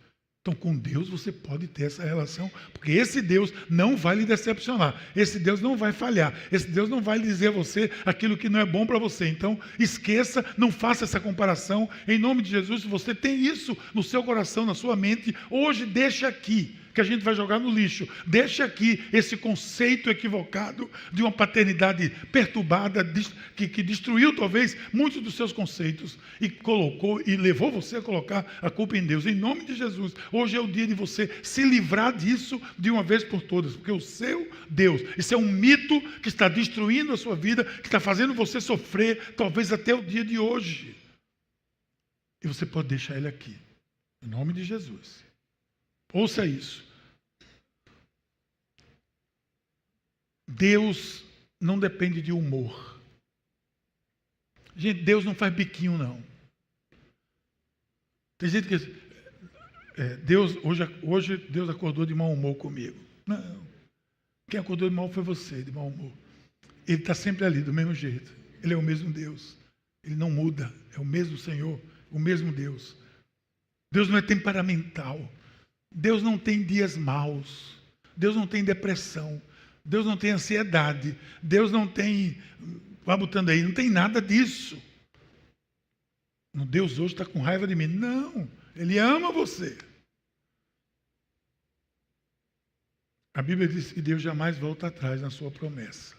Então, com Deus você pode ter essa relação, porque esse Deus não vai lhe decepcionar, esse Deus não vai falhar, esse Deus não vai lhe dizer a você aquilo que não é bom para você. Então, esqueça, não faça essa comparação. Em nome de Jesus, se você tem isso no seu coração, na sua mente, hoje deixa aqui, que a gente vai jogar no lixo. Deixa aqui esse conceito equivocado de uma paternidade perturbada, que destruiu talvez muitos dos seus conceitos e colocou e levou você a colocar a culpa em Deus. Em nome de Jesus, hoje é o dia de você se livrar disso de uma vez por todas, porque o seu Deus, isso é um mito que está destruindo a sua vida, que está fazendo você sofrer, talvez até o dia de hoje. E você pode deixar ele aqui, em nome de Jesus. Ouça isso. Deus não depende de humor. Gente, Deus não faz biquinho, não. Tem gente que diz, hoje Deus acordou de mau humor comigo. Não. Quem acordou de mau foi você, de mau humor. Ele está sempre ali, do mesmo jeito. Ele é o mesmo Deus. Ele não muda. É o mesmo Senhor, o mesmo Deus. Deus não é temperamental. Deus não tem dias maus. Deus não tem depressão. Deus não tem ansiedade. Deus não tem... Vai botando aí, não tem nada disso. Deus hoje está com raiva de mim. Não, Ele ama você. A Bíblia diz que Deus jamais volta atrás na sua promessa.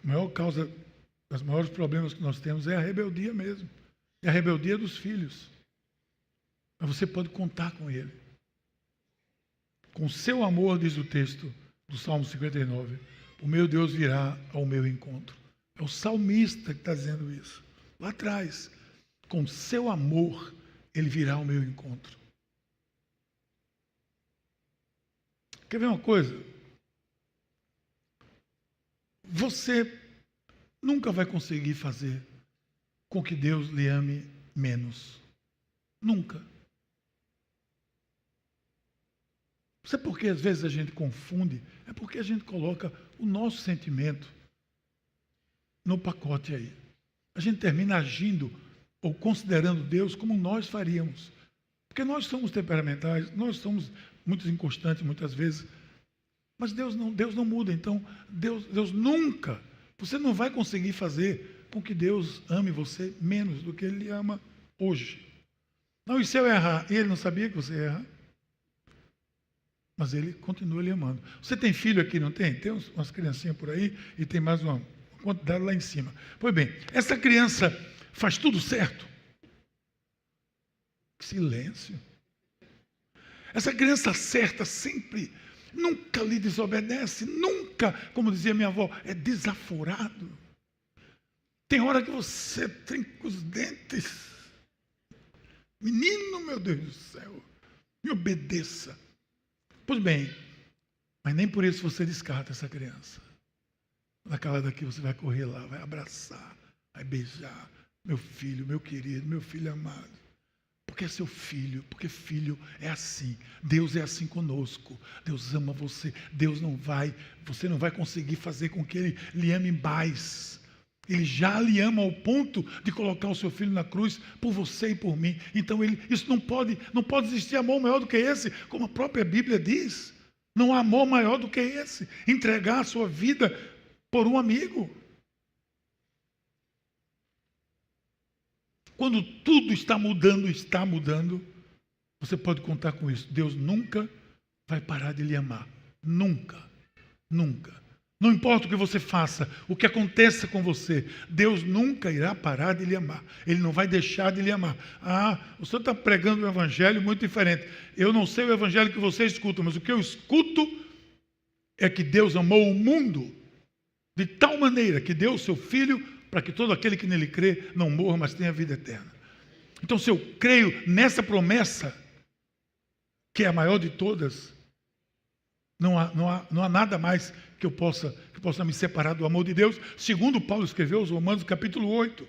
A maior causa, os maiores problemas que nós temos é a rebeldia mesmo. É a rebeldia dos filhos. Mas você pode contar com Ele. Com seu amor, diz o texto, do Salmo 59. O meu Deus virá ao meu encontro. É o salmista que está dizendo isso. Lá atrás, com seu amor, ele virá ao meu encontro. Quer ver uma coisa? Você nunca vai conseguir fazer com que Deus lhe ame menos. Nunca. Sabe por que às vezes a gente confunde? É porque a gente coloca o nosso sentimento no pacote aí. A gente termina agindo ou considerando Deus como nós faríamos. Porque nós somos temperamentais, nós somos muito inconstantes muitas vezes. Mas Deus não muda. Então, Deus nunca, você não vai conseguir fazer com que Deus ame você menos do que Ele lhe ama hoje. Não, e se eu errar? E Ele não sabia que você ia errar? Mas Ele continua lhe amando. Você tem filho aqui, não tem? Tem umas criancinhas por aí e tem mais uma quantidade lá em cima. Pois bem, essa criança faz tudo certo? Silêncio. Essa criança certa sempre, nunca lhe desobedece, nunca, como dizia minha avó, é desaforado. Tem hora que você trinca os dentes. Menino, meu Deus do céu, me obedeça. Pois bem, mas nem por isso você descarta essa criança. Naquela daqui você vai correr lá, vai abraçar, vai beijar. Meu filho, meu querido, meu filho amado. Porque é seu filho, porque filho é assim. Deus é assim conosco. Deus ama você. Você não vai conseguir fazer com que Ele lhe ame mais. Ele já lhe ama ao ponto de colocar o seu filho na cruz por você e por mim. Então isso não pode existir amor maior do que esse, como a própria Bíblia diz. Não há amor maior do que esse. Entregar a sua vida por um amigo. Quando tudo está mudando, você pode contar com isso. Deus nunca vai parar de lhe amar. Nunca. Nunca. Não importa o que você faça, o que aconteça com você, Deus nunca irá parar de lhe amar. Ele não vai deixar de lhe amar. Ah, o senhor está pregando um evangelho muito diferente. Eu não sei o evangelho que você escuta, mas o que eu escuto é que Deus amou o mundo de tal maneira que deu o seu Filho para que todo aquele que nele crê não morra, mas tenha vida eterna. Então, se eu creio nessa promessa, que é a maior de todas, não há nada mais que possa me separar do amor de Deus, segundo Paulo escreveu aos Romanos, capítulo 8.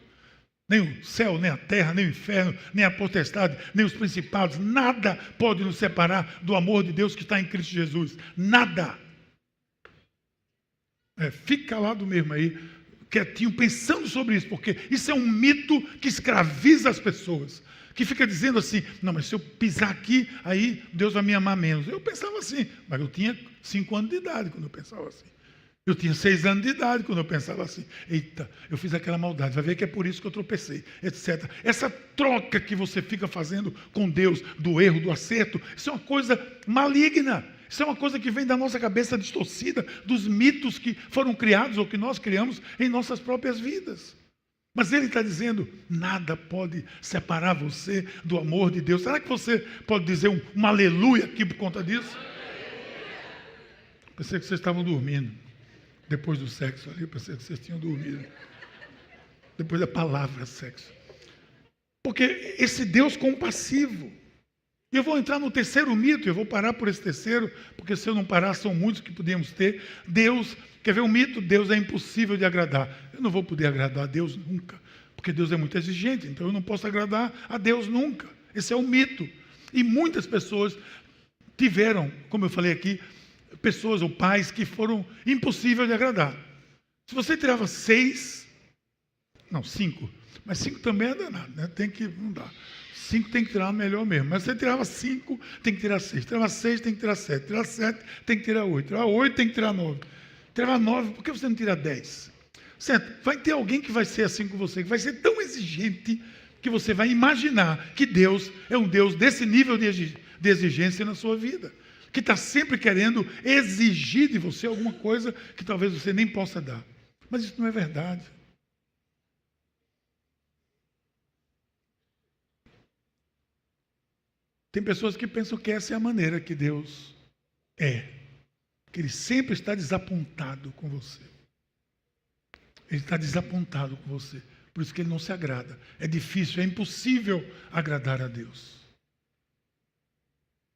Nem o céu, nem a terra, nem o inferno, nem a potestade, nem os principados, nada pode nos separar do amor de Deus que está em Cristo Jesus. Nada. Fica calado mesmo aí, quietinho, pensando sobre isso, porque isso é um mito que escraviza as pessoas. Que fica dizendo assim, não, mas se eu pisar aqui, aí Deus vai me amar menos. Eu pensava assim, mas eu tinha 5 anos de idade quando eu pensava assim. Eu tinha 6 anos de idade quando eu pensava assim. Eita, eu fiz aquela maldade, vai ver que é por isso que eu tropecei, etc. Essa troca que você fica fazendo com Deus, do erro, do acerto, isso é uma coisa maligna. Isso é uma coisa que vem da nossa cabeça distorcida, dos mitos que foram criados ou que nós criamos em nossas próprias vidas. Mas ele está dizendo, nada pode separar você do amor de Deus. Será que você pode dizer um aleluia aqui por conta disso? Pensei que vocês estavam dormindo. Depois do sexo ali, eu pensei que vocês tinham dormido. Depois da palavra sexo. Porque esse Deus compassivo. E eu vou entrar no terceiro mito, eu vou parar por esse terceiro, porque se eu não parar, são muitos que podemos ter. Deus, quer ver um mito? Deus é impossível de agradar. Eu não vou poder agradar a Deus nunca, porque Deus é muito exigente, então eu não posso agradar a Deus nunca. Esse é um mito. E muitas pessoas tiveram, como eu falei aqui, pessoas ou pais que foram impossíveis de agradar. Se você tirava 6, não, 5, mas 5 também é danado, né? Não dá. 5 tem que tirar melhor mesmo. Mas você tirava 5, tem que tirar 6. Tirava 6, tem que tirar 7. Tirava 7, tem que tirar 8. Tirava 8, tem que tirar 9. Tirava 9, por que você não tira 10? Certo? Vai ter alguém que vai ser assim com você, que vai ser tão exigente que você vai imaginar que Deus é um Deus desse nível de exigência na sua vida. Que está sempre querendo exigir de você alguma coisa que talvez você nem possa dar. Mas isso não é verdade. Tem pessoas que pensam que essa é a maneira que Deus é. que ele sempre está desapontado com você. Ele está desapontado com você. Por isso que ele não se agrada. É difícil, é impossível agradar a Deus.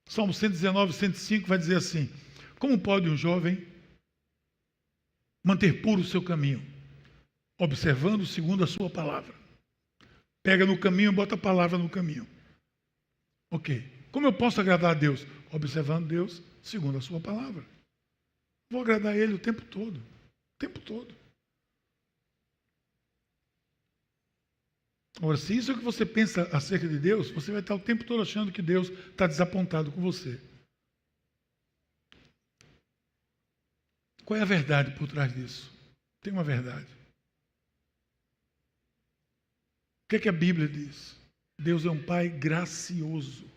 Salmo 119, 105 vai dizer assim: como pode um jovem manter puro o seu caminho? Observando segundo a sua palavra. Pega no caminho, bota a palavra no caminho. Ok. Como eu posso agradar a Deus? Observando Deus segundo a sua palavra. Vou agradar a Ele o tempo todo. O tempo todo. Agora, se isso é o que você pensa acerca de Deus, você vai estar o tempo todo achando que Deus está desapontado com você. Qual é a verdade por trás disso? Tem uma verdade. O que é que a Bíblia diz? Deus é um Pai gracioso.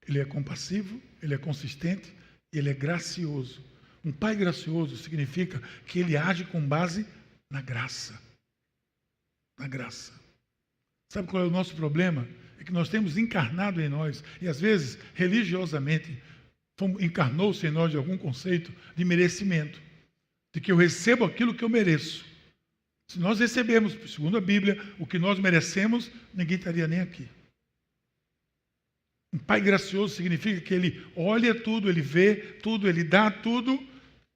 Ele é compassivo, Ele é consistente, Ele é gracioso. Um Pai gracioso significa que Ele age com base na graça. Na graça. Sabe qual é o nosso problema? É que nós temos encarnado em nós, e às vezes, religiosamente, encarnou-se em nós de algum conceito de merecimento. De que eu recebo aquilo que eu mereço. Se nós recebemos, segundo a Bíblia, o que nós merecemos, ninguém estaria nem aqui. Um Pai gracioso significa que Ele olha tudo, Ele vê tudo, Ele dá tudo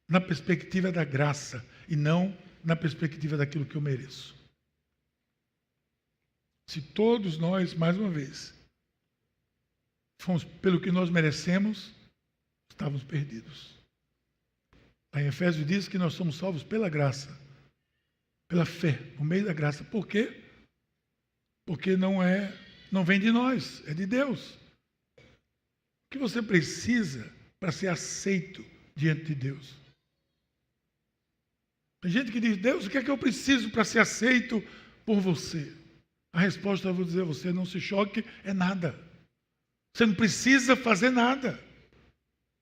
na perspectiva da graça e não na perspectiva daquilo que eu mereço. Se todos nós, mais uma vez, fomos pelo que nós merecemos, estávamos perdidos. Lá em Efésios diz que nós somos salvos pela graça, pela fé, por meio da graça. Por quê? Porque não vem de nós, é de Deus. O que você precisa para ser aceito diante de Deus? Tem gente que diz: Deus, o que é que eu preciso para ser aceito por você? A resposta eu vou dizer a você: não se choque, é nada. Você não precisa fazer nada.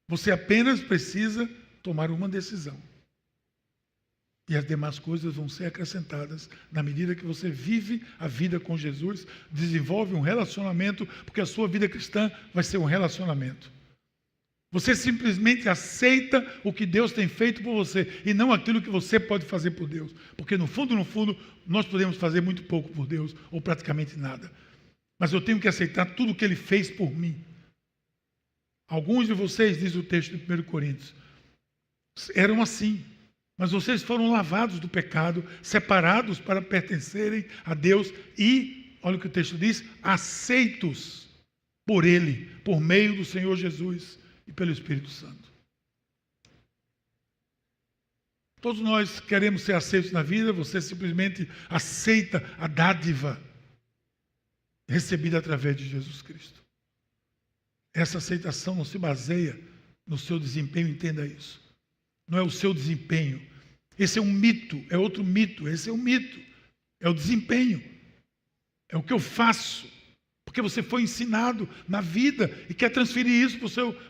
Você apenas precisa tomar uma decisão. E as demais coisas vão ser acrescentadas na medida que você vive a vida com Jesus, desenvolve um relacionamento, porque a sua vida cristã vai ser um relacionamento. Você simplesmente aceita o que Deus tem feito por você e não aquilo que você pode fazer por Deus. Porque no fundo, nós podemos fazer muito pouco por Deus ou praticamente nada. Mas eu tenho que aceitar tudo o que Ele fez por mim. Alguns de vocês, diz o texto de 1 Coríntios, eram assim. Mas vocês foram lavados do pecado, separados para pertencerem a Deus e, olha o que o texto diz, aceitos por Ele, por meio do Senhor Jesus e pelo Espírito Santo. Todos nós queremos ser aceitos na vida, você simplesmente aceita a dádiva recebida através de Jesus Cristo. Essa aceitação não se baseia no seu desempenho, entenda isso. Não é o seu desempenho. Esse é um mito, é outro mito. Esse é um mito. É o desempenho. É o que eu faço. Porque você foi ensinado na vida e quer transferir isso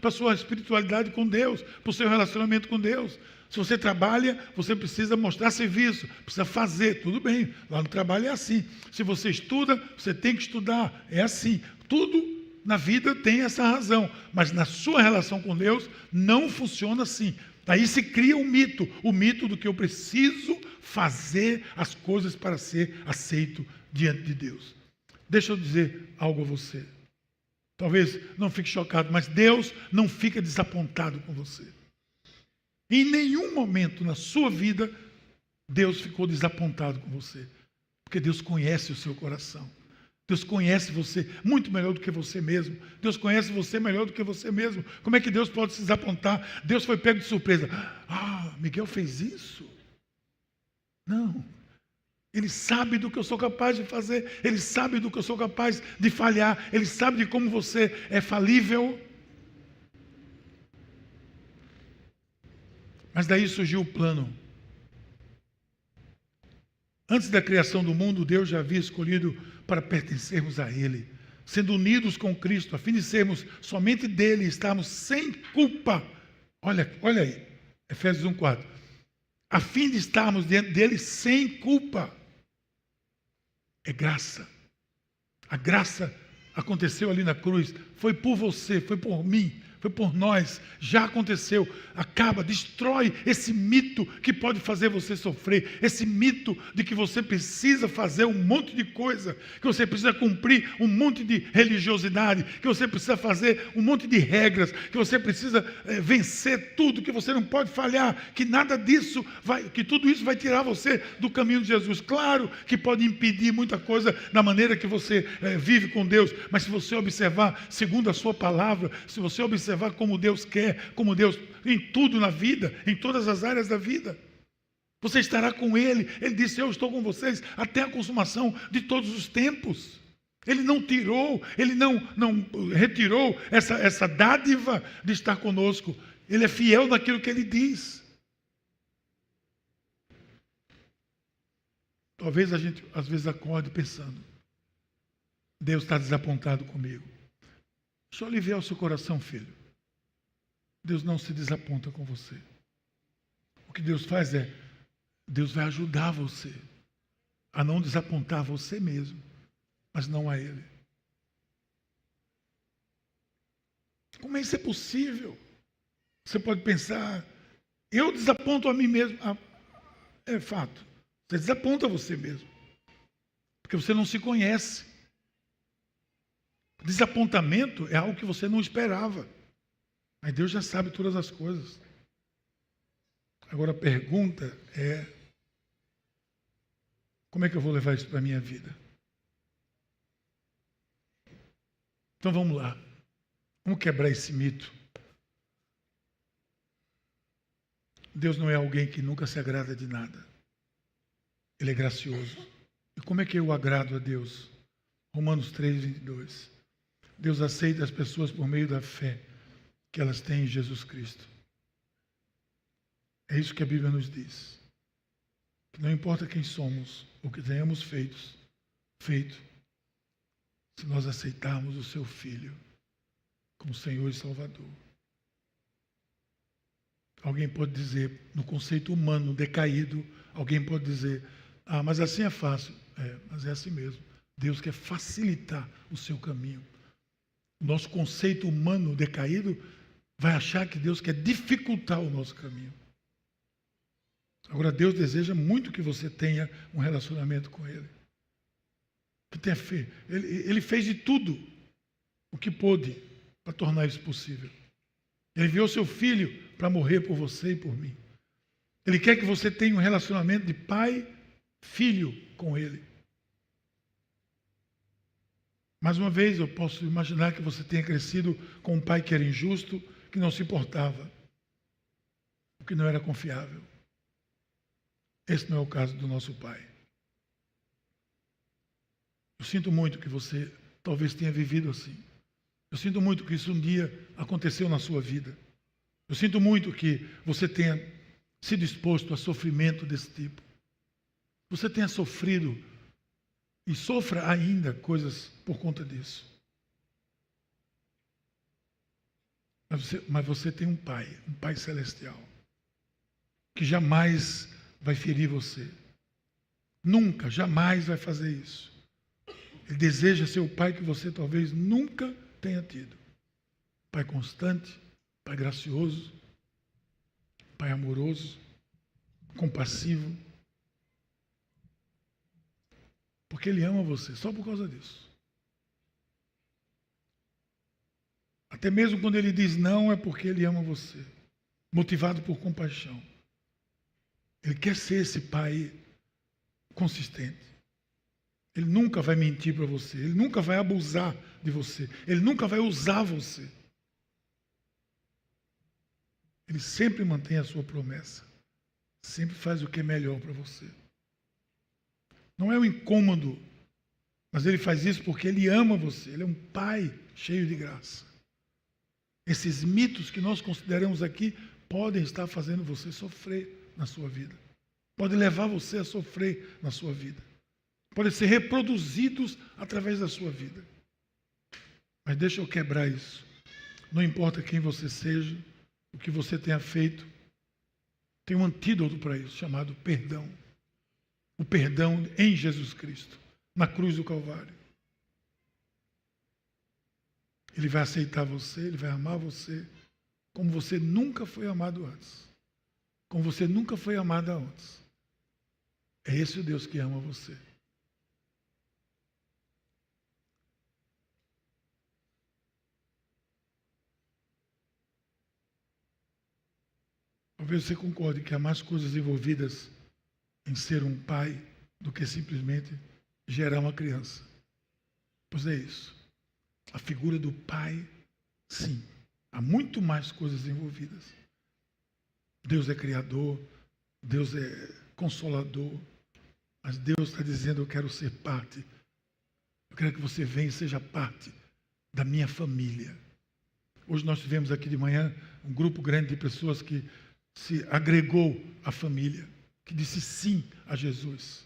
para a sua espiritualidade com Deus, para o seu relacionamento com Deus. Se você trabalha, você precisa mostrar serviço, precisa fazer, tudo bem. Lá no trabalho é assim. Se você estuda, você tem que estudar, é assim. Tudo na vida tem essa razão, mas na sua relação com Deus não funciona assim. Aí se cria o mito do que eu preciso fazer as coisas para ser aceito diante de Deus. Deixa eu dizer algo a você. Talvez não fique chocado, mas Deus não fica desapontado com você. Em nenhum momento na sua vida, Deus ficou desapontado com você. Porque Deus conhece o seu coração. Deus conhece você muito melhor do que você mesmo. Deus conhece você melhor do que você mesmo. Como é que Deus pode se desapontar? Deus foi pego de surpresa. Ah, Miguel fez isso? Não. Ele sabe do que eu sou capaz de fazer. Ele sabe do que eu sou capaz de falhar. Ele sabe de como você é falível. Mas daí surgiu o plano. Antes da criação do mundo, Deus já havia escolhido para pertencermos a Ele, sendo unidos com Cristo, a fim de sermos somente dele, estarmos sem culpa. Olha aí, Efésios 1:4. A fim de estarmos diante dele sem culpa. É graça. A graça aconteceu ali na cruz. Foi por você, foi por mim, foi por nós, já aconteceu. Acaba, destrói esse mito que pode fazer você sofrer, esse mito de que você precisa fazer um monte de coisa, que você precisa cumprir um monte de religiosidade, que você precisa fazer um monte de regras, que você precisa vencer tudo, que você não pode falhar, que nada disso que tudo isso vai tirar você do caminho de Jesus. Claro que pode impedir muita coisa da maneira que você vive com Deus, mas se você observar segundo a sua palavra, se você observar como Deus quer, como Deus, em tudo na vida, em todas as áreas da vida, você estará com Ele. Ele disse: eu estou com vocês até a consumação de todos os tempos. Ele não tirou, Ele não retirou essa dádiva de estar conosco. Ele é fiel naquilo que Ele diz. Talvez a gente às vezes acorde pensando: Deus está desapontado comigo. Deixa eu aliviar o seu coração, filho. Deus não se desaponta com você. O que Deus faz Deus vai ajudar você a não desapontar você mesmo, mas não a Ele. Como é isso é possível? Você pode pensar: eu desaponto a mim mesmo. É fato. Você desaponta você mesmo, porque você não se conhece. Desapontamento é algo que você não esperava. Mas Deus já sabe todas as coisas. Agora a pergunta é: como é que eu vou levar isso para a minha vida? Então vamos lá. Vamos quebrar esse mito. Deus não é alguém que nunca se agrada de nada. Ele é gracioso. E como é que eu agrado a Deus? Romanos 3:22. Deus aceita as pessoas por meio da fé que elas têm em Jesus Cristo. É isso que a Bíblia nos diz. Que não importa quem somos ou que tenhamos feito, se nós aceitarmos o seu Filho como Senhor e Salvador. Alguém pode dizer, no conceito humano decaído, alguém pode dizer: mas assim é fácil. Mas é assim mesmo. Deus quer facilitar o seu caminho. O nosso conceito humano decaído vai achar que Deus quer dificultar o nosso caminho. Agora, Deus deseja muito que você tenha um relacionamento com Ele. Que tenha fé. Ele fez de tudo o que pôde para tornar isso possível. Ele enviou seu Filho para morrer por você e por mim. Ele quer que você tenha um relacionamento de pai, filho com Ele. Mais uma vez, eu posso imaginar que você tenha crescido com um pai que era injusto, que não se importava, que não era confiável. Esse não é o caso do nosso pai. Eu sinto muito que você talvez tenha vivido assim. Eu sinto muito que isso um dia aconteceu na sua vida. Eu sinto muito que você tenha sido exposto a sofrimento desse tipo. Você tenha sofrido e sofra ainda coisas por conta disso. Mas você tem um Pai celestial, que jamais vai ferir você. Nunca, jamais vai fazer isso. Ele deseja ser o Pai que você talvez nunca tenha tido. Pai constante, Pai gracioso, Pai amoroso, compassivo. Porque Ele ama você, só por causa disso. Até mesmo quando Ele diz não, é porque Ele ama você, motivado por compaixão. Ele quer ser esse Pai consistente. Ele nunca vai mentir para você, Ele nunca vai abusar de você, Ele nunca vai usar você. Ele sempre mantém a sua promessa, sempre faz o que é melhor para você. Não é um incômodo, mas Ele faz isso porque Ele ama você. Ele é um Pai cheio de graça. Esses mitos que nós consideramos aqui podem estar fazendo você sofrer na sua vida. Podem levar você a sofrer na sua vida. Podem ser reproduzidos através da sua vida. Mas deixa eu quebrar isso. Não importa quem você seja, o que você tenha feito, tem um antídoto para isso, chamado perdão. O perdão em Jesus Cristo, na cruz do Calvário. Ele vai aceitar você, Ele vai amar você como você nunca foi amado antes. Como você nunca foi amada antes. É esse o Deus que ama você. Talvez você concorde que há mais coisas envolvidas em ser um pai do que simplesmente gerar uma criança. Pois é isso. A figura do pai, sim. Há muito mais coisas envolvidas. Deus é criador, Deus é consolador, mas Deus está dizendo: eu quero ser parte. Eu quero que você venha e seja parte da minha família. Hoje nós tivemos aqui de manhã um grupo grande de pessoas que se agregou à família, que disse sim a Jesus,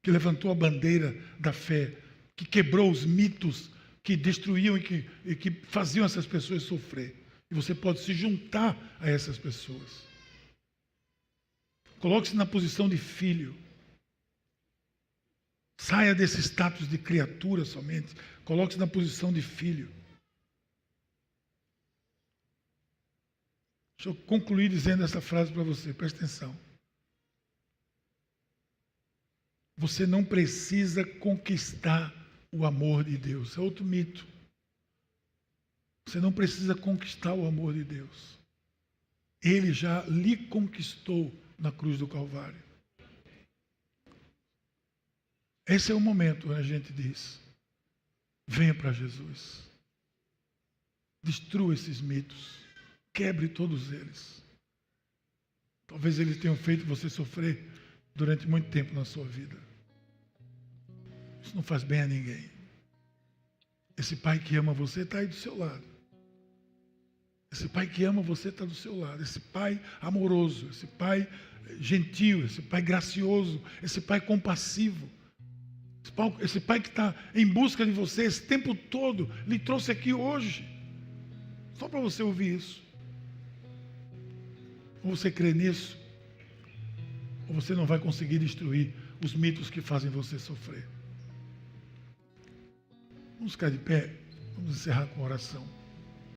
que levantou a bandeira da fé, que quebrou os mitos que destruíam e que faziam essas pessoas sofrer. E você pode se juntar a essas pessoas. Coloque-se na posição de filho. Saia desse status de criatura somente. Coloque-se na posição de filho. Deixa eu concluir dizendo essa frase para você. Presta atenção. Você não precisa conquistar o amor de Deus. É outro mito. Você não precisa conquistar o amor de Deus. Ele já lhe conquistou na cruz do Calvário. Esse é o momento onde a gente diz: venha para Jesus. Destrua esses mitos. Quebre todos eles. Talvez eles tenham feito você sofrer durante muito tempo na sua vida. Isso não faz bem a ninguém. Esse pai que ama você está aí do seu lado. Esse pai que ama você está do seu lado. Esse pai amoroso, esse pai gentil, esse pai gracioso, esse pai compassivo. Esse pai que está em busca de você esse tempo todo, lhe trouxe aqui hoje. Só para você ouvir isso. Ou você crê nisso, ou você não vai conseguir destruir os mitos que fazem você sofrer. Vamos ficar de pé, vamos encerrar com oração.